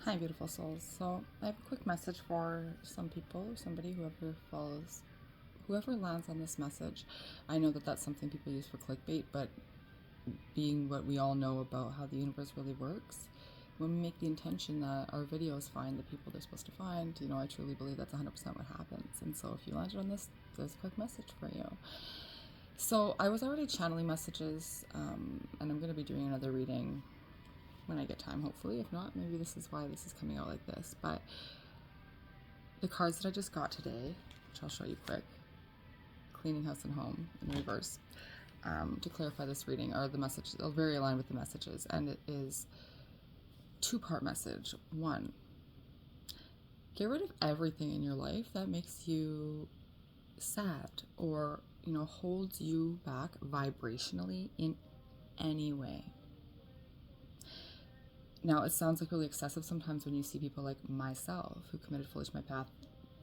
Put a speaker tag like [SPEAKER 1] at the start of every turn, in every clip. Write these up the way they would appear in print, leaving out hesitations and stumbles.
[SPEAKER 1] Hi, beautiful souls. So, I have a quick message for some people, somebody, whoever lands on this message. I know that that's something people use for clickbait, but being what we all know about how the universe really works, when we make the intention that our videos find the people they're supposed to find, I truly believe that's 100% what happens. And so, if you landed on this, there's a quick message for you. So, I was already channeling messages, and I'm going to be doing another reading when I get time, hopefully. If not, maybe this is why this is coming out like this. But the cards that I just got today, which I'll show you quick, cleaning house and home in reverse, to clarify this reading, are the messages, are very aligned with the messages, and it is two-part message. One, get rid of everything in your life that makes you sad or holds you back vibrationally in any way. Now, it sounds like really excessive sometimes when you see people like myself who committed fully to my path,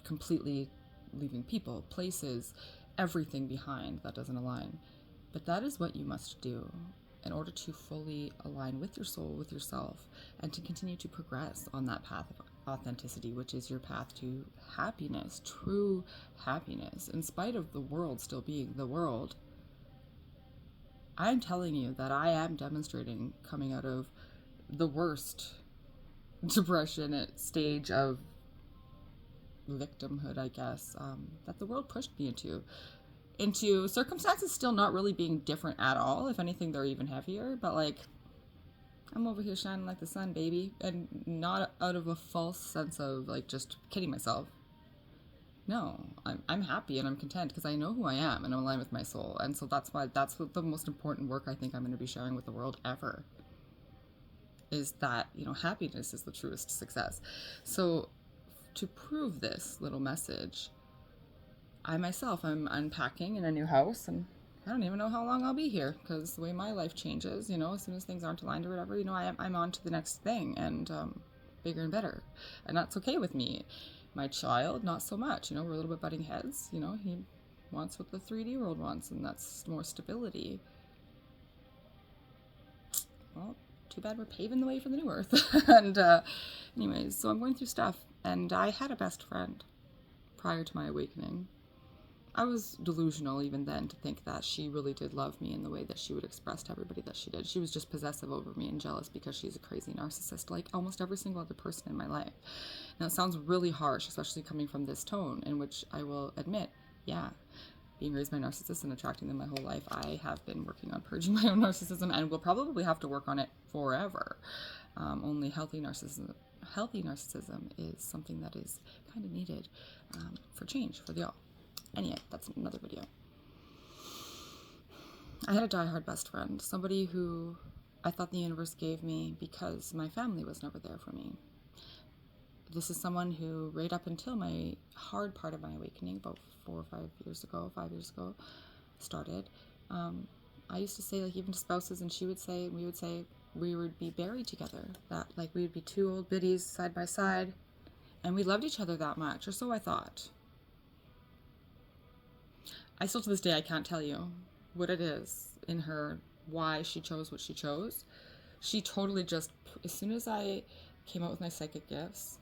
[SPEAKER 1] completely leaving people, places, everything behind that doesn't align. But that is what you must do in order to fully align with your soul, with yourself, and to continue to progress on that path of authenticity, which is your path to happiness, true happiness, in spite of the world still being the world. I'm telling you that I am demonstrating, coming out of the worst depression at stage of victimhood, I guess, that the world pushed me into circumstances still not really being different at all. If anything, they're even heavier. But like, I'm over here shining like the sun, baby, and not out of a false sense of like just kidding myself. No, I'm happy and I'm content because I know who I am and I'm aligned with my soul. And so that's what the most important work I think I'm going to be sharing with the world ever. Is that, happiness is the truest success. So to prove this little message, I'm unpacking in a new house, and I don't even know how long I'll be here because the way my life changes, as soon as things aren't aligned or whatever, I'm on to the next thing and bigger and better. And that's okay with me. My child, not so much. We're a little bit butting heads. He wants what the 3D world wants, and that's more stability. Well, too bad we're paving the way for the new earth. And anyways, so I'm going through stuff, and I had a best friend prior to my awakening. I was delusional even then to think that she really did love me in the way that she would express to everybody that she did. She was just possessive over me and jealous because she's a crazy narcissist, like almost every single other person in my life. Now, it sounds really harsh, especially coming from this tone, in which I will admit, yeah, being raised by narcissists and attracting them my whole life, I have been working on purging my own narcissism and will probably have to work on it forever. Only healthy narcissism is something that is kind of needed for change for the all. Anyway, that's another video. I had a diehard best friend, somebody who I thought the universe gave me because my family was never there for me. This is someone who, right up until my hard part of my awakening, about 5 years ago, started, I used to say, like, even to spouses, and we would say we would be buried together, that, like, we would be two old biddies side by side, and we loved each other that much, or so I thought. I still to this day, I can't tell you what it is in her, why she chose what she chose. She totally just, as soon as I came out with my psychic gifts,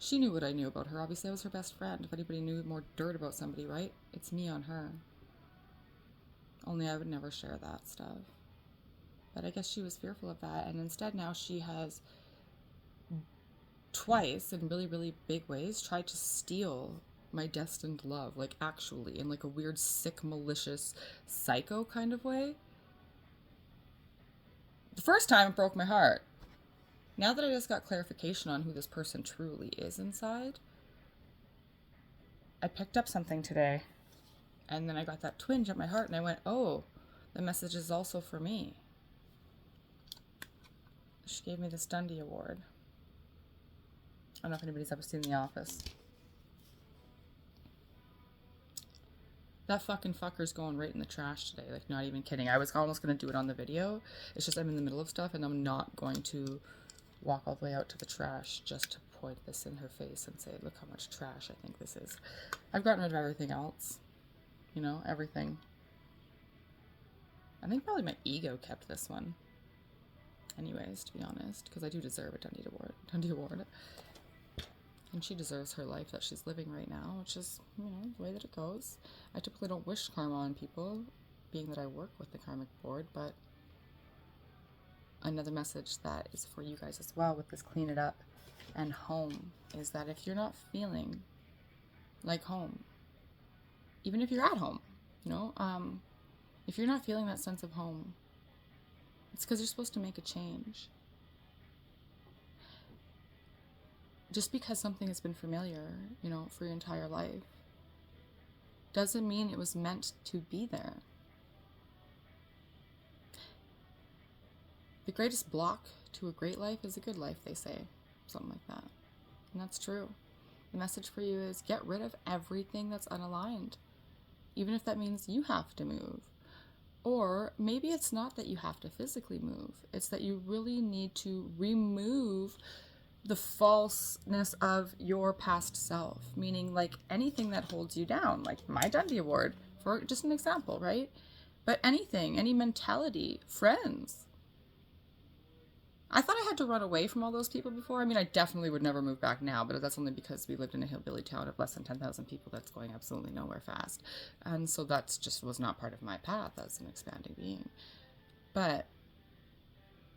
[SPEAKER 1] she knew what I knew about her. Obviously, I was her best friend. If anybody knew more dirt about somebody, right? It's me on her. Only I would never share that stuff. But I guess she was fearful of that. And instead now she has twice, in really, really big ways, tried to steal my destined love. Like, actually, in like a weird, sick, malicious, psycho kind of way. The first time it broke my heart. Now that I just got clarification on who this person truly is inside, I picked up something today. And then I got that twinge at my heart and I went, oh, the message is also for me. She gave me the Dundie Award. I don't know if anybody's ever seen The Office. That fucking fucker's going right in the trash today. Like, not even kidding. I was almost going to do it on the video. It's just I'm in the middle of stuff and I'm not going to walk all the way out to the trash just to point this in her face and say, look how much trash I think this is. I've gotten rid of everything else. Everything. I think probably my ego kept this one. anyways, to be honest, because I do deserve a Dundee Award. And she deserves her life that she's living right now, which is, the way that it goes. I typically don't wish karma on people, being that I work with the Karmic Board, but another message that is for you guys as well with this clean it up and home is that if you're not feeling like home, even if you're at home, if you're not feeling that sense of home, it's because you're supposed to make a change. Just because something has been familiar, for your entire life, doesn't mean it was meant to be there. The greatest block to a great life is a good life, they say. Something like that. And that's true. The message for you is get rid of everything that's unaligned. Even if that means you have to move. Or maybe it's not that you have to physically move. It's that you really need to remove the falseness of your past self. Meaning like anything that holds you down. Like my Dundee Award, for just an example, right? But anything, any mentality, friends. I thought I had to run away from all those people before. I mean, I definitely would never move back now, but that's only because we lived in a hillbilly town of less than 10,000 people that's going absolutely nowhere fast. And so that's just was not part of my path as an expanding being. But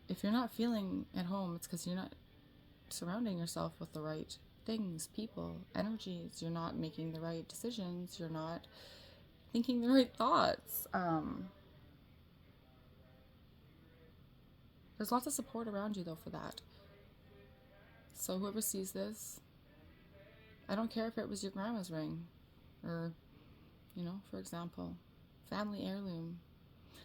[SPEAKER 1] if you're not feeling at home, it's because you're not surrounding yourself with the right things, people, energies. You're not making the right decisions. You're not thinking the right thoughts. There's lots of support around you, though, for that. So whoever sees this, I don't care if it was your grandma's ring or, for example, family heirloom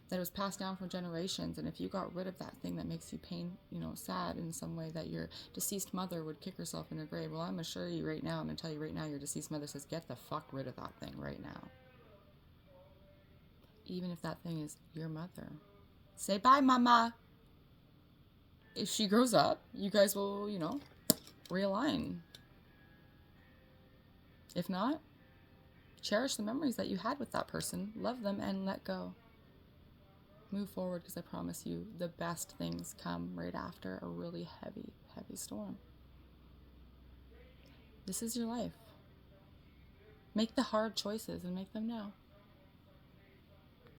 [SPEAKER 1] that was passed down for generations. And if you got rid of that thing that makes you sad in some way, that your deceased mother would kick herself in her grave, well, I'm going to assure you right now, I'm going to tell you right now, your deceased mother says, get the fuck rid of that thing right now. Even if that thing is your mother. Say bye, mama. If she grows up, you guys will, realign. If not, cherish the memories that you had with that person, love them, and let go. Move forward, because I promise you, the best things come right after a really heavy, heavy storm. This is your life. Make the hard choices and make them now.